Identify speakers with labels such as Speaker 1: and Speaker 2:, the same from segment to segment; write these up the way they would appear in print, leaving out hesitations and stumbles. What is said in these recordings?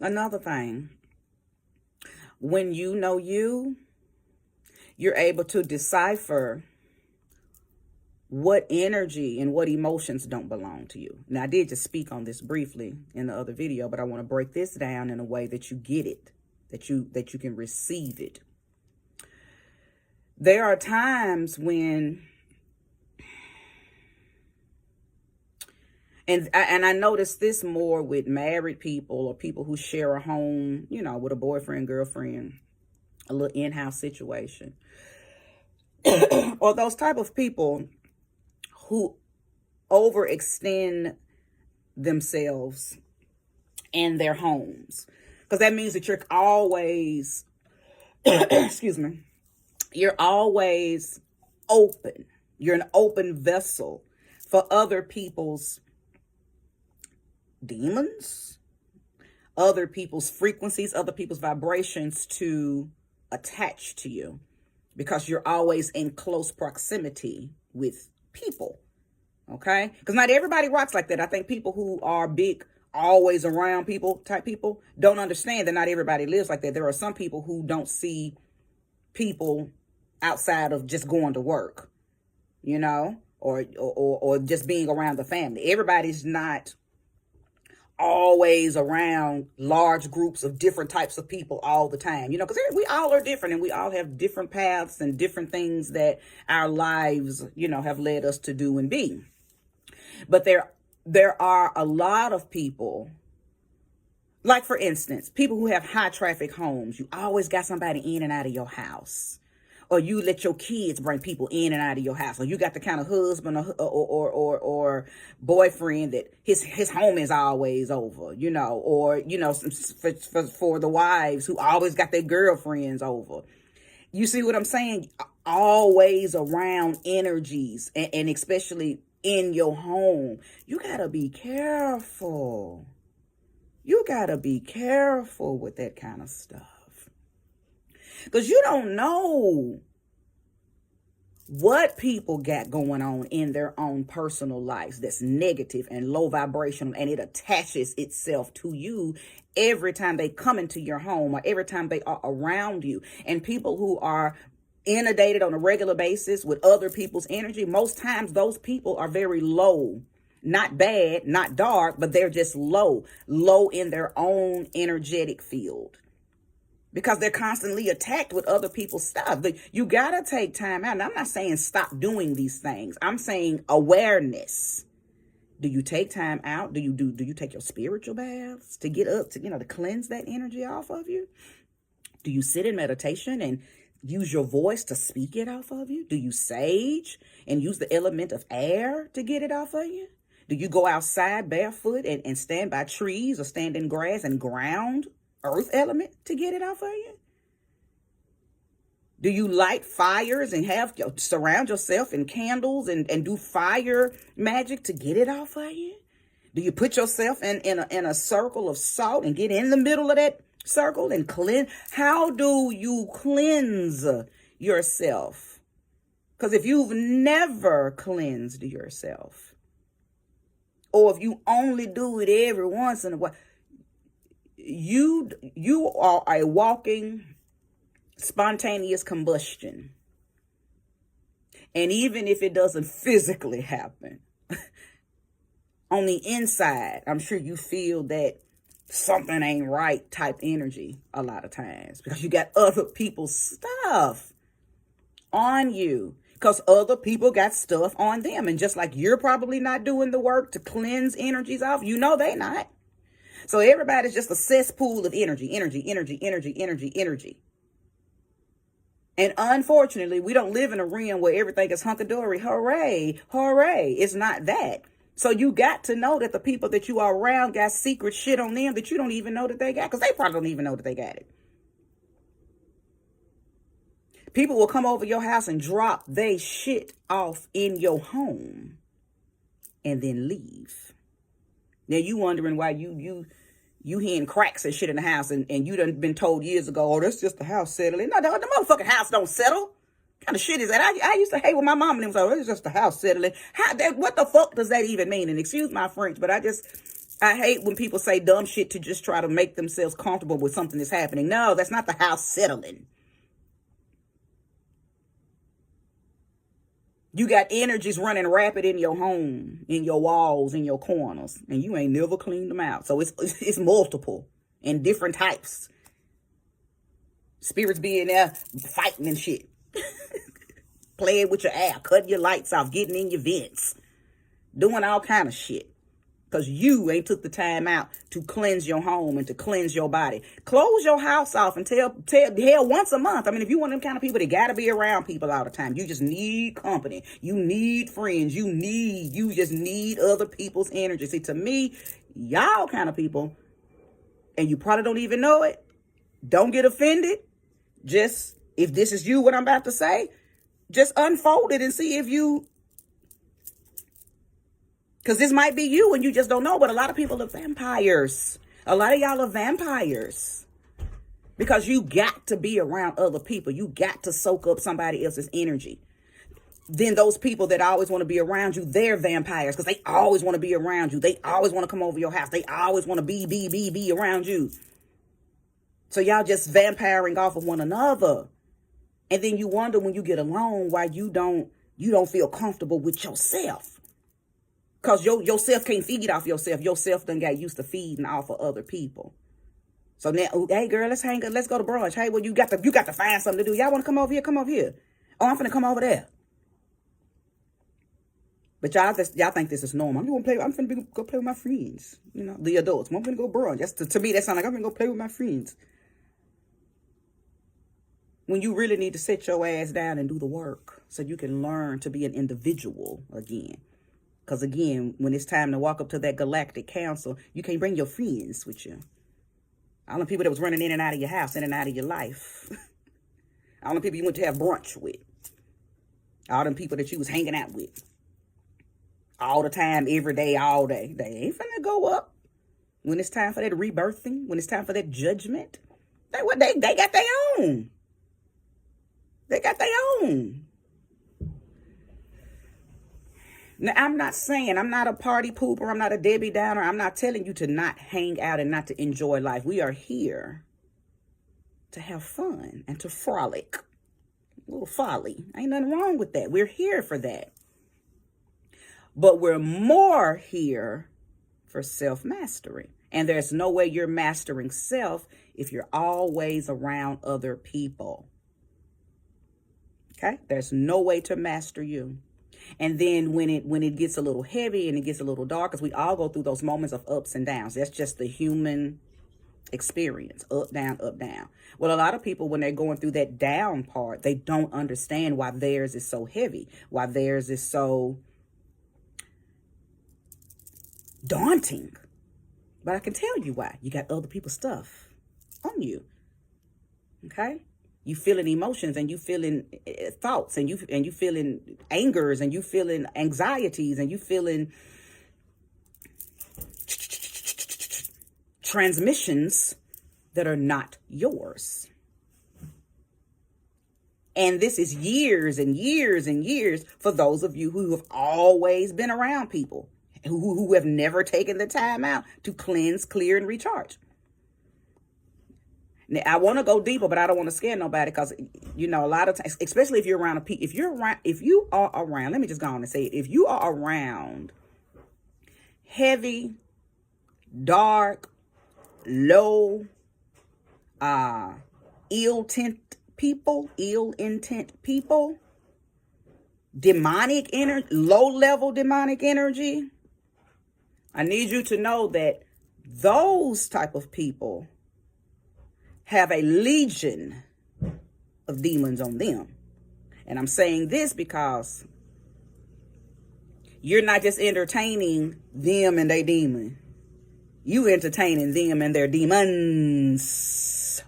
Speaker 1: Another thing, when you know you're able to decipher what energy and what emotions don't belong to you. Now, I did just speak on this briefly in the other video, but I want to break this down in a way that you get it, that you can receive it. There are times when, and I notice this more with married people or people who share a home, with a boyfriend, girlfriend, a little in-house situation, or those type of people who overextend themselves in their homes. Because that means that you're always, excuse me, you're always open. You're an open vessel for other people's demons, other people's frequencies, other people's vibrations to attach to you. Because you're always in close proximity with people, okay? Because not everybody rocks like that. I think people who are big, always around people type people don't understand that not everybody lives like that. There are some people who don't see people outside of just going to work, or just being around the family. Everybody's not always around large groups of different types of people all the time, because we all are different and we all have different paths and different things that our lives, have led us to do and be. But there are a lot of people, like for instance, people who have high traffic homes. You always got somebody in and out of your house. Or you let your kids bring people in and out of your house. Or you got the kind of husband or boyfriend that his home is always over, or, for the wives who always got their girlfriends over. You see what I'm saying? Always around energies, and especially in your home. You got to be careful. You got to be careful with that kind of stuff. Because you don't know what people got going on in their own personal lives that's negative and low vibrational, and it attaches itself to you every time they come into your home or every time they are around you. And people who are inundated on a regular basis with other people's energy, most times those people are very low. Not bad, not dark, but they're just low in their own energetic field. Because they're constantly attacked with other people's stuff. But you got to take time out. And I'm not saying stop doing these things. I'm saying awareness. Do you take time out? Do you take your spiritual baths to get up to cleanse that energy off of you? Do you sit in meditation and use your voice to speak it off of you? Do you sage and use the element of air to get it off of you? Do you go outside barefoot and stand by trees or stand in grass and ground earth element to get it off of you? Do you light fires and surround yourself in candles and do fire magic to get it off of you? Do you put yourself in a circle of salt and get in the middle of that circle and cleanse? How do you cleanse yourself? Because if you've never cleansed yourself, or if you only do it every once in a while, you are a walking spontaneous combustion. And even if it doesn't physically happen, on the inside, I'm sure you feel that something ain't right type energy a lot of times, because you got other people's stuff on you, because other people got stuff on them. And just like you're probably not doing the work to cleanse energies off, they not. So everybody's just a cesspool of energy. And unfortunately, we don't live in a realm where everything is hunky-dory. Hooray, hooray. It's not that. So you got to know that the people that you are around got secret shit on them that you don't even know that they got, because they probably don't even know that they got it. People will come over your house and drop they shit off in your home and then leave. Now you wondering why you hearing cracks and shit in the house, and you done been told years ago, oh, that's just the house settling. No, the motherfucking house don't settle. What kind of shit is that? I used to hate when my mom and them was like, oh, it's just the house settling. What the fuck does that even mean? And excuse my French, but I just I hate when people say dumb shit to just try to make themselves comfortable with something that's happening. No, that's not the house settling. You got energies running rapid in your home, in your walls, in your corners, and you ain't never cleaned them out. So it's multiple and different types. Spirits be in there fighting and shit. Playing with your air, cutting your lights off, getting in your vents, doing all kind of shit. Because you ain't took the time out to cleanse your home and to cleanse your body. Close your house off and tell hell once a month. I mean, if you one of them kind of people that got to be around people all the time, you just need company. You need friends. You just need other people's energy. See, to me, y'all kind of people, and you probably don't even know it, don't get offended. Just, if this is you, what I'm about to say, just unfold it and see if you, because this might be you and you just don't know, but a lot of people are vampires. A lot of y'all are vampires because you got to be around other people. You got to soak up somebody else's energy. Then those people that always want to be around you, they're vampires because they always want to be around you. They always want to come over your house. They always want to be around you. So y'all just vampiring off of one another. And then you wonder when you get alone why you don't feel comfortable with yourself. Because yourself can't feed off yourself. Yourself done got used to feeding off of other people. So now, hey girl, let's go to brunch. Hey, well, you got to find something to do. Y'all want to come over here? Come over here. Oh, I'm finna come over there. But y'all think this is normal. I'm finna go play with my friends. You know, the adults. I'm finna go brunch. To me, that sounds like I'm finna go play with my friends. When you really need to sit your ass down and do the work so you can learn to be an individual again. Because again, when it's time to walk up to that galactic council, you can't bring your friends with you. All the people that was running in and out of your house, in and out of your life. All the people you went to have brunch with. All them people that you was hanging out with. All the time, every day, all day. They ain't finna go up. When it's time for that rebirthing, when it's time for that judgment, they got their own. They got their own. Now, I'm not saying, I'm not a party pooper. I'm not a Debbie Downer. I'm not telling you to not hang out and not to enjoy life. We are here to have fun and to frolic. A little folly. Ain't nothing wrong with that. We're here for that. But we're more here for self-mastery. And there's no way you're mastering self if you're always around other people. Okay? There's no way to master you. And then when it gets a little heavy and it gets a little dark, because we all go through those moments of ups and downs. That's just the human experience. Up, down, up, down. Well, a lot of people, when they're going through that down part, they don't understand why theirs is so heavy, why theirs is so daunting. But I can tell you why. You got other people's stuff on you. Okay? You feeling emotions and you feeling thoughts and you feeling angers and you feeling anxieties and you feeling transmissions that are not yours. And this is years and years and years for those of you who have always been around people who have never taken the time out to cleanse, clear, and recharge. Now, I want to go deeper, but I don't want to scare nobody because, you know, a lot of times, especially if you're around if you are around, let me just go on and say it. If you are around heavy, dark, low, ill intent people, demonic energy, low level demonic energy, I need you to know that those type of people have a legion of demons on them. And I'm saying this because you're not just entertaining them and their demon. You entertaining them and their demons.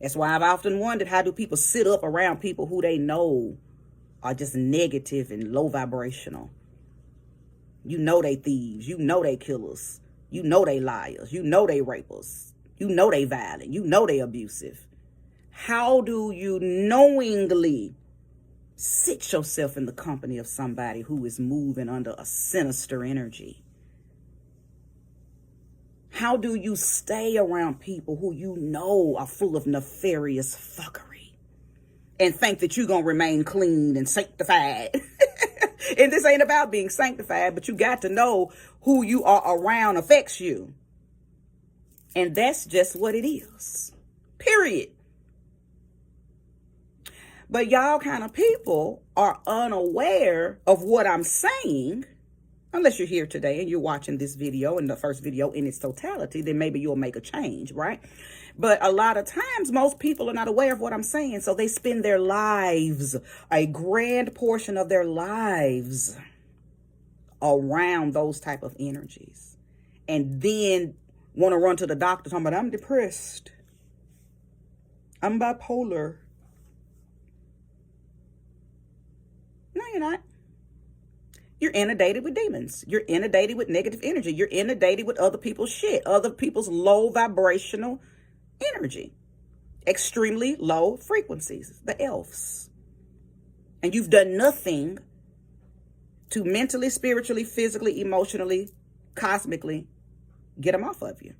Speaker 1: That's why I've often wondered, how do people sit up around people who they know are just negative and low vibrational? You know they thieves. You know they killers. You know they liars. You know they rapers. You know they violent. You know they abusive. How do you knowingly Sit yourself in the company of somebody who is moving under a sinister energy. How do you stay around people who you know are full of nefarious fuckery and think that you're going to remain clean and sanctified? And this ain't about being sanctified, but you got to know who you are around affects you. And that's just what it is. Period. But y'all kind of people are unaware of what I'm saying. Unless you're here today and you're watching this video and the first video in its totality, then maybe you'll make a change, right? But a lot of times, most people are not aware of what I'm saying. So they spend their lives, a grand portion of their lives, around those type of energies. And then want to run to the doctor talking about, I'm depressed. I'm bipolar. No, you're not. You're inundated with demons. You're inundated with negative energy. You're inundated with other people's shit, other people's low vibrational energy, extremely low frequencies, the elves. And you've done nothing to mentally, spiritually, physically, emotionally, cosmically get them off of you.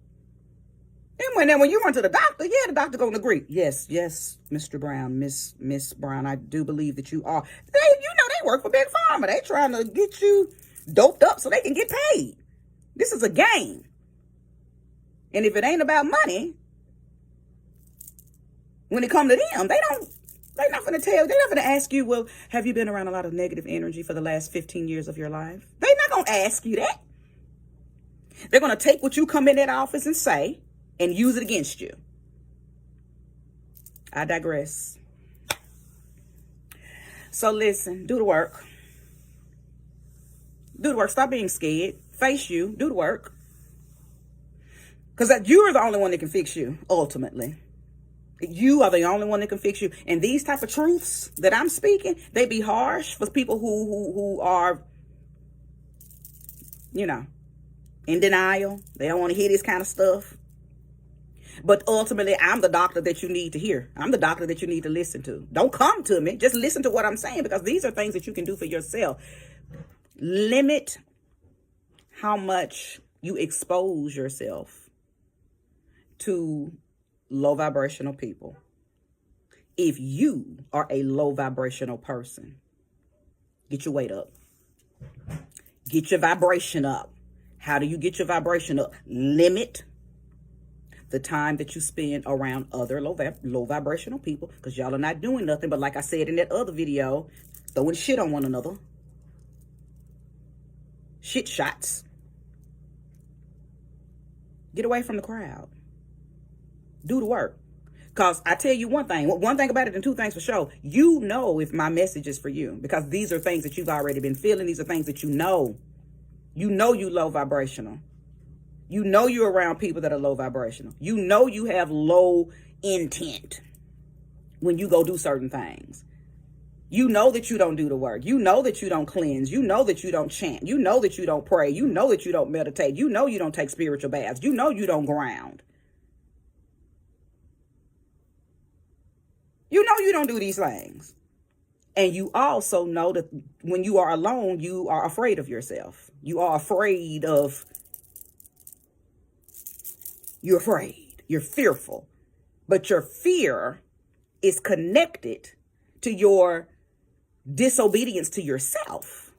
Speaker 1: And when you run to the doctor, yeah, the doctor gonna agree. Yes, Mr. Brown, Miss Brown, I do believe that you are. They work for Big Pharma. They trying to get you doped up so they can get paid. This is a game. And if it ain't about money, when it come to them, they're not gonna tell, they're not gonna ask you, well, have you been around a lot of negative energy for the last 15 years of your life? They're not gonna ask you that. They're gonna take what you come in that office and say and use it against you. I digress. So listen, do the work. Do the work. Stop being scared. Face you. Do the work. Because you're the only one that can fix you, ultimately. You are the only one that can fix you. And these type of truths that I'm speaking, they be harsh for people who are, in denial. They don't want to hear this kind of stuff. But ultimately, I'm the doctor that you need to hear. I'm the doctor that you need to listen to. Don't come to me. Just listen to what I'm saying, because these are things that you can do for yourself. Limit how much you expose yourself to low vibrational people. If you are a low vibrational person, get your weight up. Get your vibration up. How do you get your vibration up? Limit the time that you spend around other low vibrational people, because y'all are not doing nothing but, like I said in that other video, throwing shit on one another. Shit shots. Get away from the crowd. Do the work. Because I tell you one thing about it and two things for sure. You know if my message is for you, because these are things that you've already been feeling. These are things that you know. You know you low vibrational. You know you're around people that are low vibrational. You know you have low intent when you go do certain things. You know that you don't do the work. You know that you don't cleanse. You know that you don't chant. You know that you don't pray. You know that you don't meditate. You know you don't take spiritual baths. You know you don't ground. You know you don't do these things. And you also know that when you are alone, you are afraid of yourself. You are afraid of... You're afraid. You're fearful. But your fear is connected to your disobedience to yourself.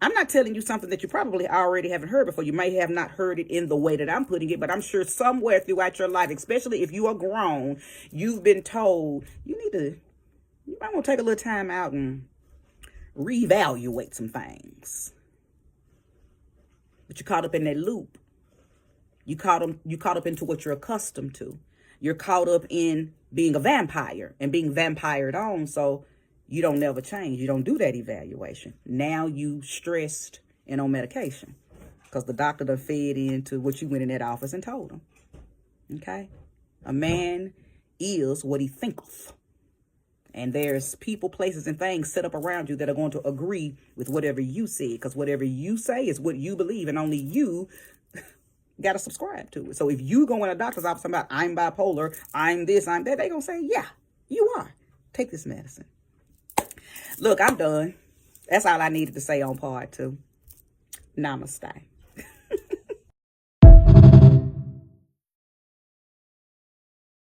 Speaker 1: I'm not telling you something that you probably already haven't heard before. You may have not heard it in the way that I'm putting it, but I'm sure somewhere throughout your life, especially if you are grown, you've been told you might want to take a little time out and reevaluate some things. But you're caught up in that loop. You caught up into what you're accustomed to. You're caught up in being a vampire and being vampired on, so you don't never change. You don't do that evaluation. Now you stressed and on medication because the doctor done fed into what you went in that office and told him. Okay? A man is what he thinketh. And there's people, places, and things set up around you that are going to agree with whatever you say, because whatever you say is what you believe, and only you got to subscribe to it. So if you go in a doctor's office about, I'm bipolar, I'm this, I'm that, they're going to say, yeah, you are. Take this medicine. Look, I'm done. That's all I needed to say on part 2. Namaste.